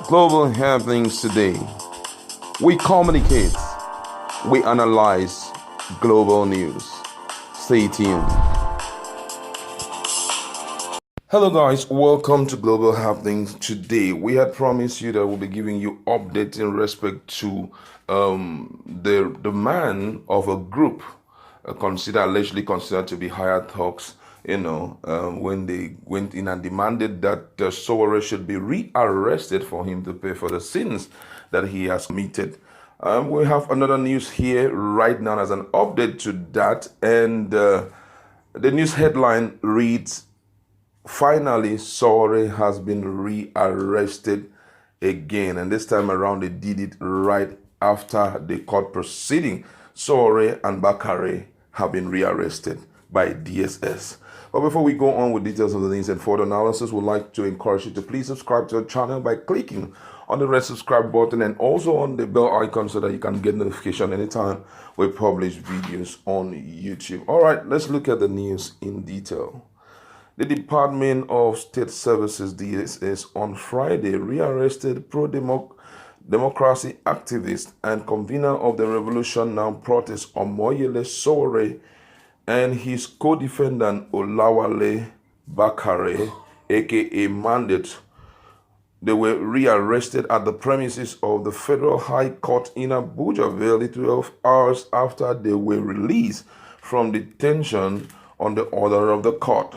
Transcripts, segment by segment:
Global happenings today. We communicate, we analyze global news. Stay tuned. Hello guys, welcome to Global Happenings. Today we had promised you that we'll be giving you updates in respect to the man of a group allegedly considered to be hired thugs, when they went in and demanded that Sowere should be rearrested for him to pay for the sins that he has committed. We have another news here right now as an update to that, and the news headline reads, "Finally, Sowere has been rearrested again," and this time around they did it right after the court proceeding. Sowere and Bakare have been rearrested by DSS. But before we go on with details of the news and further analysis, we'd like to encourage you to please subscribe to our channel by clicking on the red subscribe button and also on the bell icon so that you can get notification anytime we publish videos on YouTube. All right, let's look at the news in detail. The Department of State Services, DSS, on Friday rearrested pro-democracy activist and convener of the Revolution Now protest Omoyele Sowere and his co-defendant Olawale Bakare, aka Mandate. They were rearrested at the premises of the Federal High Court in Abuja barely 12 hours after they were released from detention on the order of the court.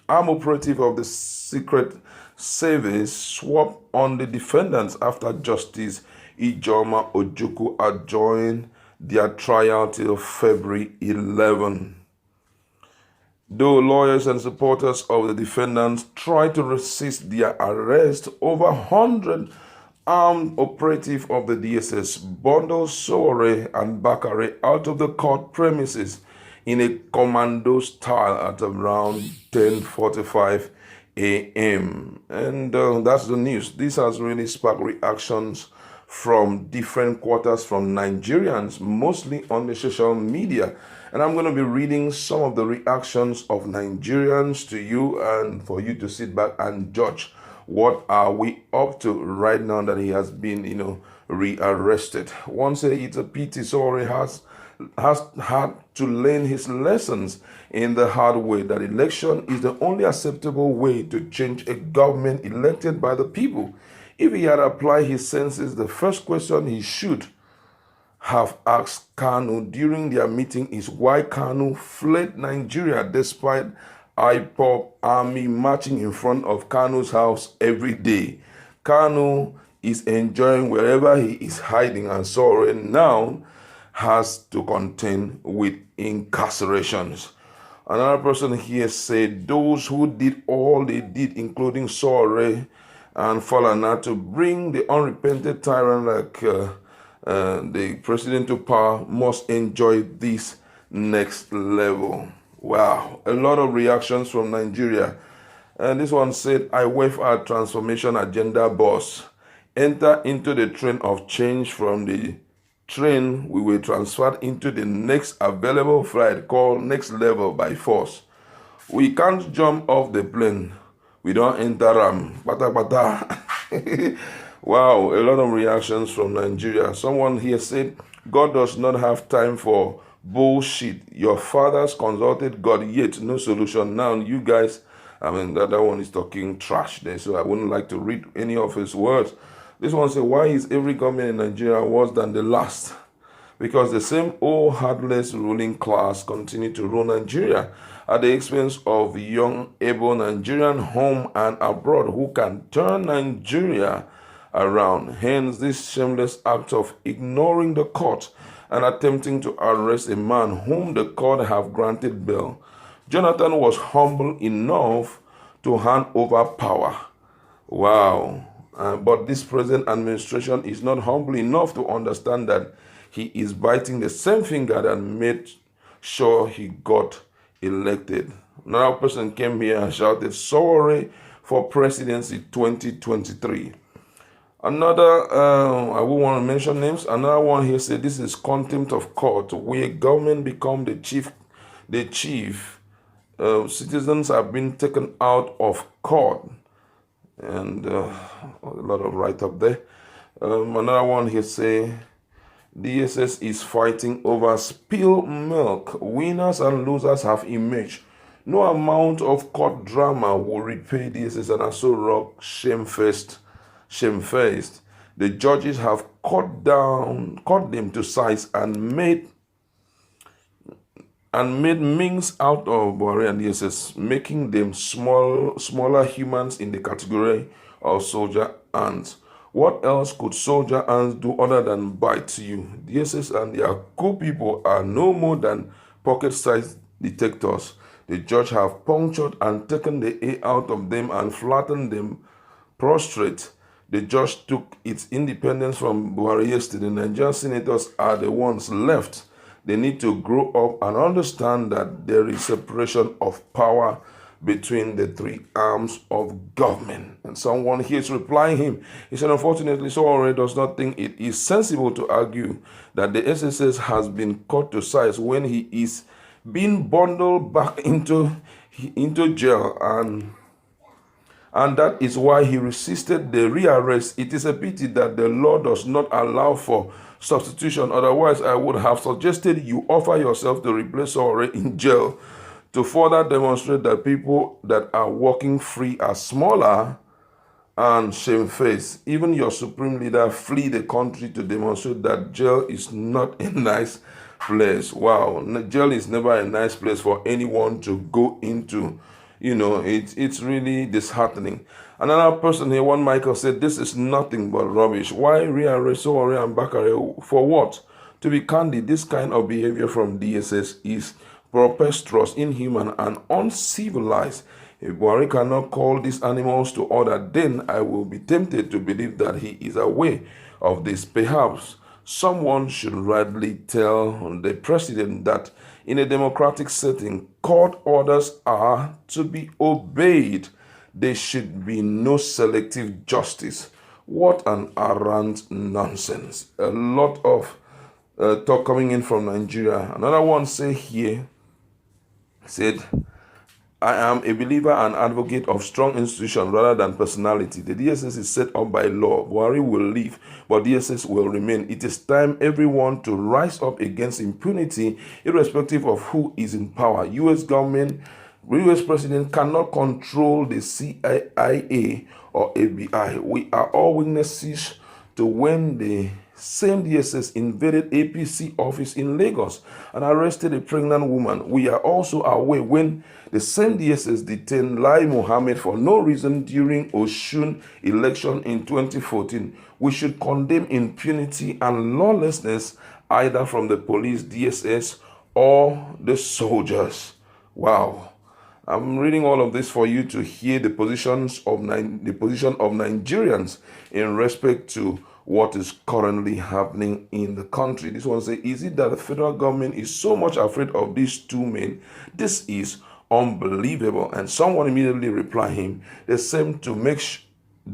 Armed operative of the Secret Service swapped on the defendants after Justice Ijoma Ojukwu adjourned their trial till February 11. Though lawyers and supporters of the defendants tried to resist their arrest, over 100 armed operatives of the DSS bundled Sowere and Bakare out of the court premises in a commando style at around 10:45 a.m. And that's the news. This has really sparked reactions from different quarters from Nigerians, mostly on the social media. And I'm going to be reading some of the reactions of Nigerians to you and for you to sit back and judge what are we up to right now that he has been, rearrested. One say it's a pity Sowere has had to learn his lessons in the hard way, that election is the only acceptable way to change a government elected by the people. If he had applied his senses, the first question he should have asked Kanu during their meeting is why Kanu fled Nigeria despite IPOB army marching in front of Kanu's house every day. Kanu is enjoying wherever he is hiding, and Sowere now has to contend with incarcerations. Another person here said those who did all they did, including Sowere and Falana, to bring the unrepentant tyrant like the president to power must enjoy this next level. Wow, a lot of reactions from Nigeria. And this one said, I wave our transformation agenda boss. Enter into the train of change. From the train, we were transferred into the next available flight called Next Level by force. We can't jump off the plane. We don't enter Bata bata. Wow, a lot of reactions from Nigeria. Someone here said, God does not have time for bullshit. Your fathers consulted God, yet no solution. Now you guys, that one is talking trash there, so I wouldn't like to read any of his words. This one said, why is every government in Nigeria worse than the last? Because the same old heartless ruling class continue to rule Nigeria at the expense of young, able Nigerian home and abroad who can turn Nigeria around. Hence, this shameless act of ignoring the court and attempting to arrest a man whom the court have granted bail. Jonathan was humble enough to hand over power. Wow. But this present administration is not humble enough to understand that he is biting the same finger that made sure he got elected. Another person came here and shouted, Sowere for presidency 2023. Another, I won't want to mention names. Another one here said, this is contempt of court, where government become the chief. Citizens have been taken out of court. and a lot of write-up there. Another one here say, DSS is fighting over spilled milk. Winners and losers have emerged. No amount of court drama will repay DSS and Aso Rock shamefaced. The judges have cut them to size and made minks out of Buhari and DSS, making them smaller humans in the category of soldier ants. What else could soldier ants do other than bite you? DSS and their co-people are no more than pocket-sized detectors. The judge have punctured and taken the air out of them and flattened them prostrate. The judge took its independence from Buhari yesterday. Nigerian senators are the ones left. They need to grow up and understand that there is separation of power between the three arms of government. And someone here is replying him. He said, unfortunately, Sowere does not think it is sensible to argue that the SSS has been cut to size when he is being bundled back into jail, and that is why he resisted the rearrest. It is a pity that the law does not allow for substitution. Otherwise, I would have suggested you offer yourself to replace Sowere in jail to further demonstrate that people that are walking free are smaller and shamefaced. Even your supreme leader flee the country to demonstrate that jail is not a nice place. Wow, jail is never a nice place for anyone to go into. You know, it's really disheartening. Another person here, one Michael, said, this is nothing but rubbish. Why rearrest Sowere and Bakare? For what? To be candid, this kind of behavior from DSS is preposterous, inhuman, and uncivilized. If Buhari cannot call these animals to order, then I will be tempted to believe that he is aware of this. Perhaps someone should rightly tell the president that in a democratic setting, court orders are to be obeyed. There should be no selective justice. What an arrant nonsense. A lot of talk coming in from Nigeria. Another one said, I am a believer and advocate of strong institutions rather than personality. The DSS is set up by law. Buhari will leave, but DSS will remain. It is time everyone to rise up against impunity, irrespective of who is in power. U.S. government, U.S. president cannot control the CIA or FBI. We are all witnesses to when the same DSS invaded APC office in Lagos and arrested a pregnant woman. We are also aware when the same DSS detained Lai Mohammed for no reason during Osun election in 2014. We should condemn impunity and lawlessness either from the police, DSS, or the soldiers. Wow. I'm reading all of this for you to hear the position of Nigerians in respect to what is currently happening in the country. This one says, is it that the federal government is so much afraid of these two men? This is unbelievable. And someone immediately replied him, they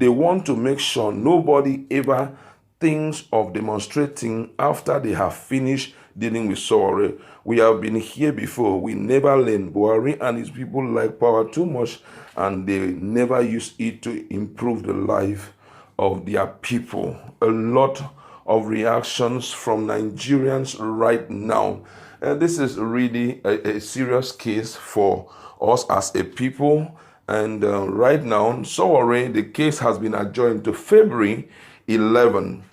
want to make sure nobody ever thinks of demonstrating after they have finished dealing with Sowere. We have been here before. We never learn. Buhari and his people like power too much, and they never use it to improve the life of their people. A lot of reactions from Nigerians right now. This is really a serious case for us as a people. And right now, Sowere, the case has been adjourned to February 11,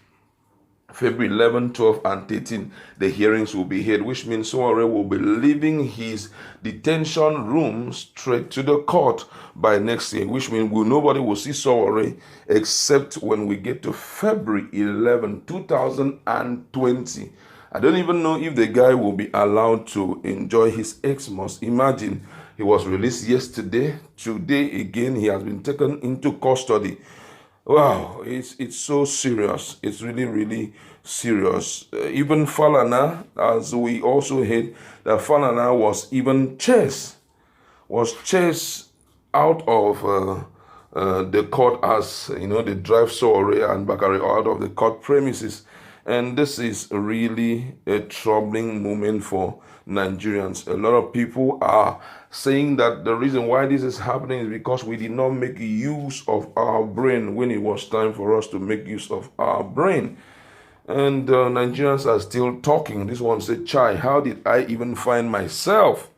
12, and 13, the hearings will be held, which means Sowere will be leaving his detention room straight to the court by next year, which means nobody will see Sowere except when we get to February 11, 2020. I don't even know if the guy will be allowed to enjoy his Xmas. Imagine, he was released yesterday. Today again, he has been taken into custody. Wow, it's so serious. It's really, really serious. Even Falana, as we also heard, that Falana was even chased out of the court, as you know, they drive Sowere and Bakare out of the court premises. And this is really a troubling moment for Nigerians. A lot of people are saying that the reason why this is happening is because we did not make use of our brain when it was time for us to make use of our brain. And Nigerians are still talking. This one said, Chai, how did I even find myself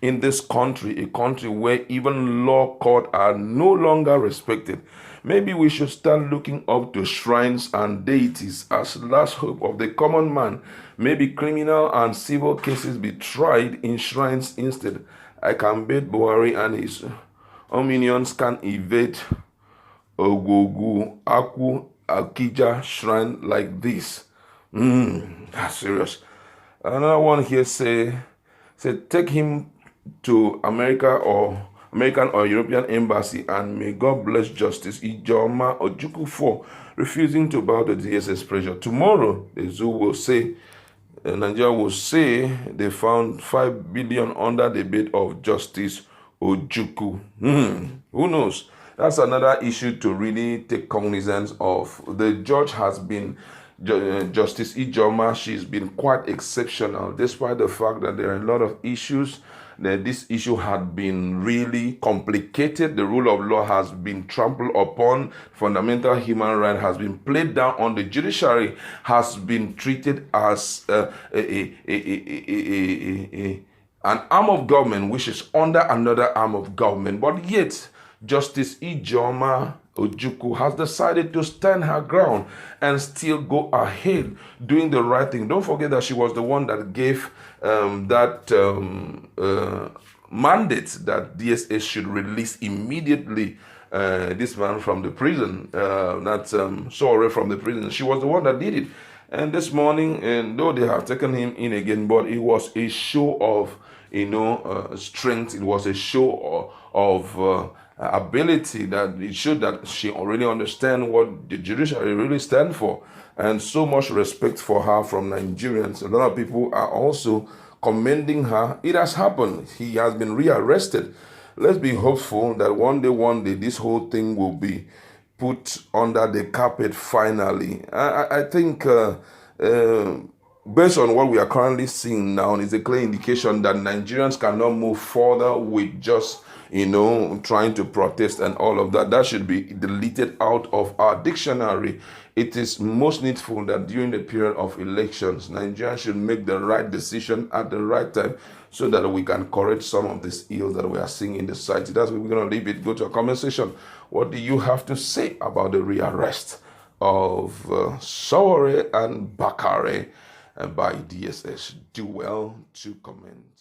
in this country, a country where even law court are no longer respected? Maybe we should start looking up to shrines and deities as last hope of the common man. Maybe criminal and civil cases be tried in shrines instead. I can bet Buhari and his minions can evade Ogogu, Aku, Akija shrine like this. That's serious. Another one here say take him to American or European embassy, and may God bless Justice Ijoma Ojukwu for refusing to bow to DSS pressure. Tomorrow, the zoo will say, Nigeria will say they found 5 billion under the bed of Justice Ojukwu. Who knows? That's another issue to really take cognizance of. The judge has been Justice Ijoma. She's been quite exceptional, despite the fact that there are a lot of issues. That this issue had been really complicated. The rule of law has been trampled upon. Fundamental human right has been played down on. The judiciary has been treated as an arm of government, which is under another arm of government. But yet, Justice Ijoma Ojukwu has decided to stand her ground and still go ahead doing the right thing. Don't forget that she was the one that gave that mandate that DSS should release immediately this man from the prison, Sowere from the prison. She was the one that did it. And this morning, and though they have taken him in again, but it was a show of, strength. It was a show of ability, that it showed that she already understands what the judiciary really stand for, and so much respect for her from Nigerians. A lot of people are also commending her. It has happened. He has been rearrested. Let's be hopeful that one day, this whole thing will be put under the carpet finally. I think based on what we are currently seeing now, is a clear indication that Nigerians cannot move further with just trying to protest and all of that. That should be deleted out of our dictionary. It is most needful that during the period of elections, Nigerians should make the right decision at the right time so that we can correct some of these ills that we are seeing in the society. That's where we're going to leave it. Go to a comment section. What do you have to say about the rearrest of Sowere and Bakare by DSS? Do well to comment.